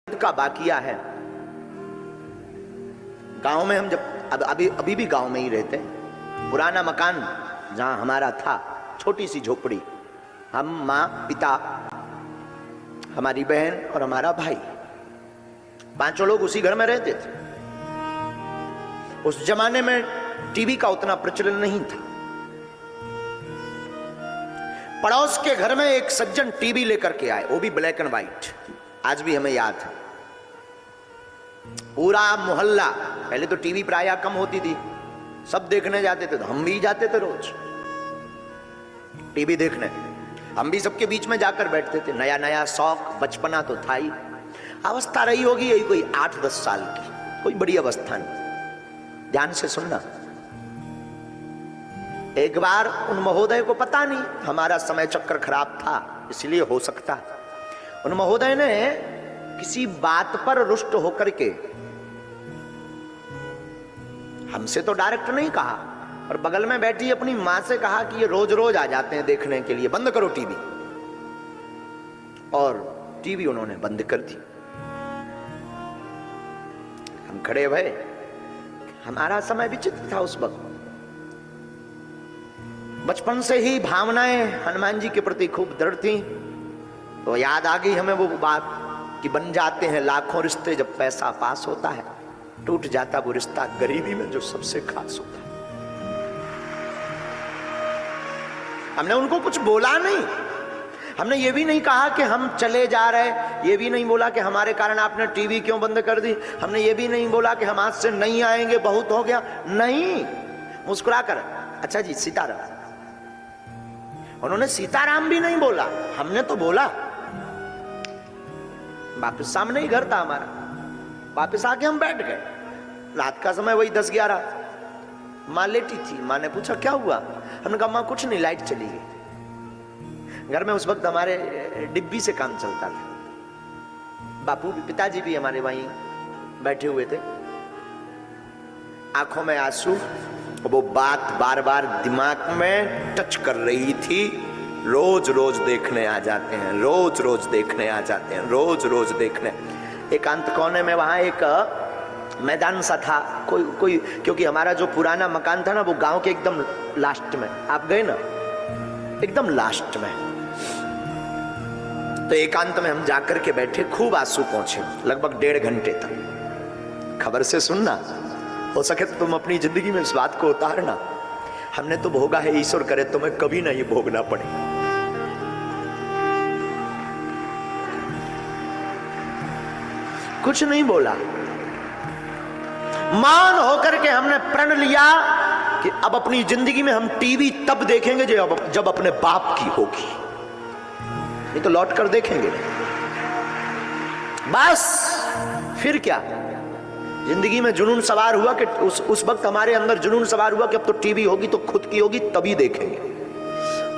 का बाकिया है। गांव में हम जब अभी भी गांव में ही रहते हैं। पुराना मकान जहां हमारा था, छोटी सी झोपड़ी, हम, माँ, पिता, हमारी बहन और हमारा भाई, पांचों लोग उसी घर में रहते थे। उस जमाने में टीवी का उतना प्रचलन नहीं था। पड़ोस के घर में एक सज्जन टीवी लेकर के आए, वो भी ब्लैक एंड व्हाइट, आज भी हमें याद है। पूरा मोहल्ला, पहले तो टीवी प्रायः कम होती थी, सब देखने जाते थे, तो हम भी जाते थे रोज टीवी देखने। हम भी सबके बीच में जाकर बैठते थे। नया नया शौक, बचपना तो था ही। अवस्था रही होगी यही कोई 8-10 साल की, कोई बड़ी अवस्था नहीं। ध्यान से सुनना। एक बार उन महोदय को पता नहीं, हमारा समय चक्र खराब था इसलिए हो सकता, उन महोदय ने किसी बात पर रुष्ट होकर के हमसे तो डायरेक्ट नहीं कहा, और बगल में बैठी अपनी मां से कहा कि ये रोज रोज आ जाते हैं देखने के लिए, बंद करो टीवी। और टीवी उन्होंने बंद कर दी। हम खड़े भये। हमारा समय विचित्र था उस वक्त। बचपन से ही भावनाएं हनुमान जी के प्रति खूब दृढ़ थी, तो याद आ गई हमें वो बात कि बन जाते हैं लाखों रिश्ते जब पैसा पास होता है, टूट जाता वो रिश्ता गरीबी में जो सबसे खास होता है। हमने उनको कुछ बोला नहीं, हमने ये भी नहीं कहा कि हम चले जा रहे, ये भी नहीं बोला कि हमारे कारण आपने टीवी क्यों बंद कर दी, हमने ये भी नहीं बोला कि हम आज से नहीं आएंगे, बहुत हो गया, नहीं। मुस्कुरा कर, अच्छा जी सीताराम। उन्होंने सीताराम भी नहीं बोला, हमने तो बोला। वापिस सामने ही घर था हमारा, वापिस आके हम बैठ गए। रात का समय वही 10-11। माँ लेटी थी। माँ ने पूछा क्या हुआ, हमने कहा माँ कुछ नहीं, लाइट चली गई। घर में उस वक्त हमारे डिब्बी से काम चलता था। बापू भी, पिताजी भी हमारे वहीं बैठे हुए थे, आंखों में आंसू। वो बात बार बार दिमाग में टच कर रही थी। रोज रोज देखने आ जाते हैं, रोज रोज देखने आ जाते हैं, रोज रोज देखने। एकांत कोने में वहां एक मैदान सा था, कोई क्योंकि हमारा जो पुराना मकान था ना, वो गांव के एकदम लास्ट में, आप गए ना, एकदम लास्ट में। तो एकांत में हम जाकर के बैठे, खूब आंसू पहुंचे, लगभग 1.5 घंटे तक। खबर से सुनना, हो सके तो तुम अपनी जिंदगी में इस बात को उतारना। हमने तो भोगा है, ईश्वर करे तुम्हें कभी ना ये भोगना पड़े। कुछ नहीं बोला, मौन होकर के हमने प्रण लिया कि अब अपनी जिंदगी में हम टीवी तब देखेंगे जब अपने बाप की होगी, नहीं तो लौट कर देखेंगे बस। फिर क्या, जिंदगी में जुनून सवार हुआ कि उस वक्त हमारे अंदर जुनून सवार हुआ कि अब तो टीवी होगी तो खुद की होगी, तभी देखेंगे।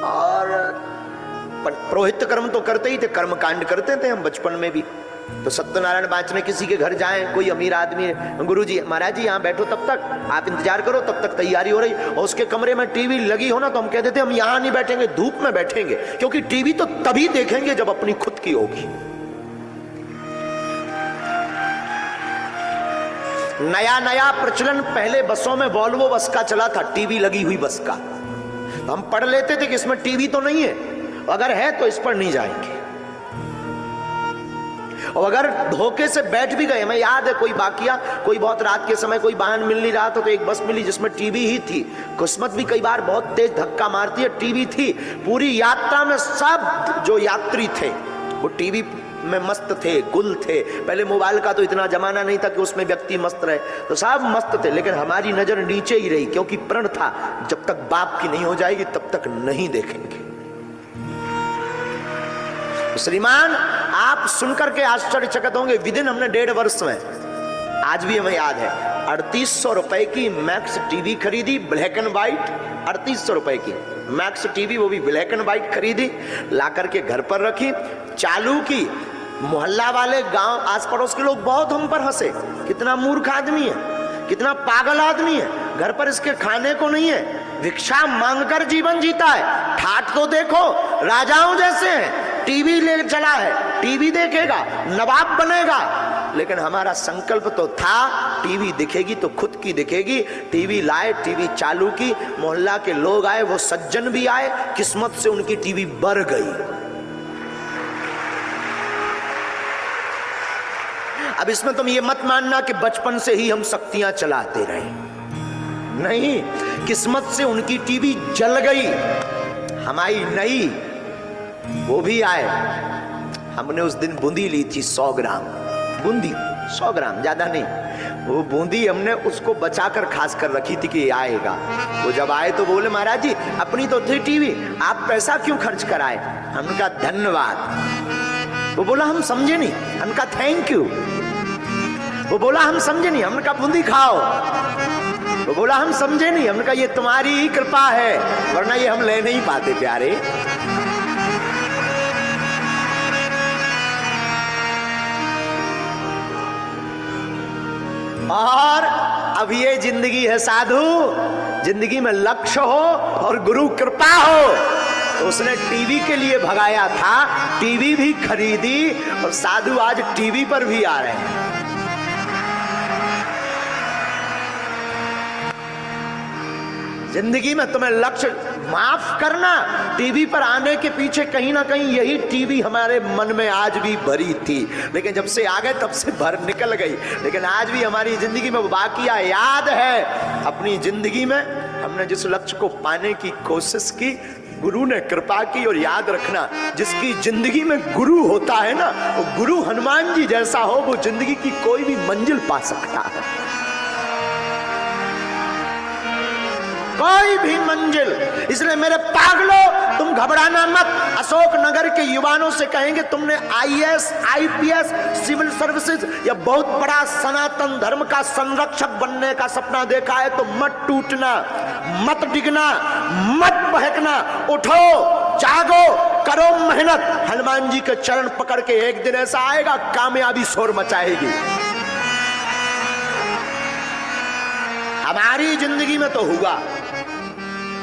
और पुरोहित कर्म तो करते ही थे, कर्म कांड करते थे हम बचपन में भी। तो सत्यनारायण बांचने किसी के घर जाएं, कोई अमीर आदमी है, गुरुजी महाराज जी यहाँ बैठो, तब तक आप इंतजार करो, तब तक तैयारी हो रही, और उसके कमरे में टीवी लगी हो ना, तो हम कहते थे हम यहाँ नहीं बैठेंगे, धूप में बैठेंगे, क्योंकि टीवी तो तभी देखेंगे जब अपनी खुद की होगी। नया नया प्रचलन, पहले बसों में वॉल्वो बस का चला था, टीवी लगी हुई बस का। तो हम पढ़ लेते थे कि इसमें टीवी तो नहीं है, अगर है तो इस पर नहीं जाएंगे। और अगर धोखे से बैठ भी गए, हमें याद है कोई वाकया, कोई बहुत रात के समय कोई वाहन मिल नहीं रहा था, तो एक बस मिली जिसमें टीवी ही थी। किस्मत भी कई बार बहुत तेज धक्का मारती है, टीवी थी। पूरी यात्रा में सब जो यात्री थे वो टीवी में मस्त थे, गुल थे। पहले मोबाइल का तो इतना जमाना नहीं था कि उसमें व्यक्ति मस्त रहे, तो सब मस्त थे, लेकिन हमारी नजर नीचे ही रही, क्योंकि प्रण था जब तक बाप की नहीं हो जाएगी तब तक नहीं देखेंगे। श्रीमान, आप सुनकर के आश्चर्यचकित होंगे, विदिन हमने 1.5 वर्ष में, आज भी हमें याद है, 3800 रुपए की मैक्स टीवी खरीदी, ब्लैक एंड व्हाइट। 3800 रुपए की मैक्स टीवी, वो भी ब्लैक एंड व्हाइट खरीदी, ला करके घर पर रखी, चालू की। मोहल्ला वाले, गांव आस पड़ोस के लोग बहुत हम पर हंसे, कितना मूर्ख आदमी है, कितना पागल आदमी है, घर पर इसके खाने को नहीं है, भिक्षा मांगकर जीवन जीता है। ठाठ तो देखो, राजाओं जैसे हैं, टीवी ले चला है, टीवी देखेगा, नवाब बनेगा। लेकिन हमारा संकल्प तो था टीवी दिखेगी तो खुद की दिखेगी। टीवी लाए, टीवी चालू की, मोहल्ला के लोग आए, वो सज्जन भी आए, किस्मत से उनकी टीवी बढ़ गई। अब इसमें तुम ये मत मानना कि बचपन से ही हम शक्तियां चलाते रहे, नहीं, किस्मत से उनकी टीवी जल गई, हमारी नई। वो भी आए, हमने उस दिन बूंदी ली थी 100 ग्राम बूंदी, 100 ग्राम, ज्यादा नहीं। वो बूंदी हमने उसको बचाकर खास कर रखी थी कि आएगा। वो जब आए तो बोले महाराज जी अपनी तो थी टीवी, आप पैसा क्यों खर्च कराए? हमने कहा धन्यवाद। वो बोला हम समझे नहीं। हमने कहा थैंक यू। वो बोला हम समझे नहीं। हमने कहा बूंदी खाओ। वो बोला हम समझे नहीं। हमने कहा ये तुम्हारी ही कृपा है, वरना ये हम ले नहीं पाते प्यारे। और अब ये जिंदगी है साधु, जिंदगी में लक्ष्य हो और गुरु कृपा हो। तो उसने टीवी के लिए भगाया था, टीवी भी खरीदी, और साधु आज टीवी पर भी आ रहे हैं। जिंदगी में तुम्हें लक्ष्य, माफ करना, टीवी पर आने के पीछे कहीं ना कहीं यही टीवी हमारे मन में आज भी भरी थी, लेकिन जब से आ गए तब से भर निकल गई। लेकिन आज भी हमारी जिंदगी में वो बाकिया याद है। अपनी जिंदगी में हमने जिस लक्ष्य को पाने की कोशिश की, गुरु ने कृपा की। और याद रखना, जिसकी जिंदगी में गुरु होता है ना, वो गुरु हनुमान जी जैसा हो, वो जिंदगी की कोई भी मंजिल पा सकता है, कोई भी मंजिल। इसलिए मेरे पागलों, तुम घबराना मत। अशोक नगर के युवाओं से कहेंगे तुमने आईएएस, आईपीएस, सिविल सर्विसेज या बहुत बड़ा सनातन धर्म का संरक्षक बनने का सपना देखा है तो मत टूटना, मत डिगना, मत बहकना। उठो, जागो, करो मेहनत। हनुमान जी के चरण पकड़ के एक दिन ऐसा आएगा, कामयाबी शोर मचाएगी। हमारी जिंदगी में तो हुआ।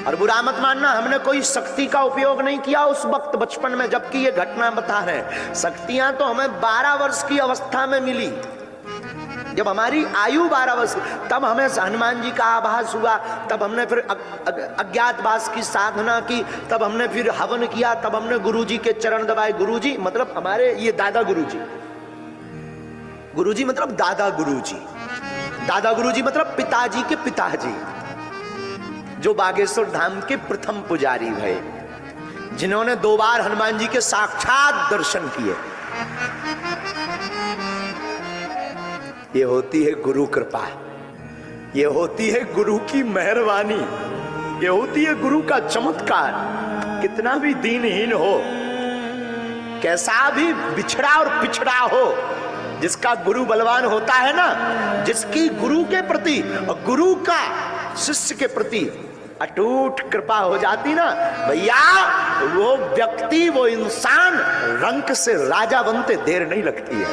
और बुरा मत मानना, हमने कोई शक्ति का उपयोग नहीं किया उस वक्त बचपन में, जबकि ये घटना बता रहे हैं। शक्तियां तो हमें 12 वर्ष की अवस्था में मिली। जब हमारी आयु 12 वर्ष, तब हमें हनुमान जी का आभास हुआ, तब हमने फिर अज्ञातवास की साधना की, तब हमने फिर हवन किया, तब हमने गुरुजी के चरण दबाए। गुरुजी मतलब हमारे ये दादा गुरुजी, गुरुजी मतलब दादा गुरुजी, दादा गुरुजी मतलब पिताजी के पिताजी, जो बागेश्वर धाम के प्रथम पुजारी भये, जिन्होंने 2 बार हनुमान जी के साक्षात दर्शन किए। ये होती है गुरु कृपा, ये होती है गुरु की मेहरबानी, ये होती है गुरु का चमत्कार। कितना भी दीनहीन हो, कैसा भी बिछड़ा और पिछड़ा हो, जिसका गुरु बलवान होता है ना, जिसकी गुरु के प्रति और गुरु का शिष्य के प्रति अटूट कृपा हो जाती ना भैया, वो व्यक्ति, वो इंसान रंक से राजा बनते देर नहीं लगती है।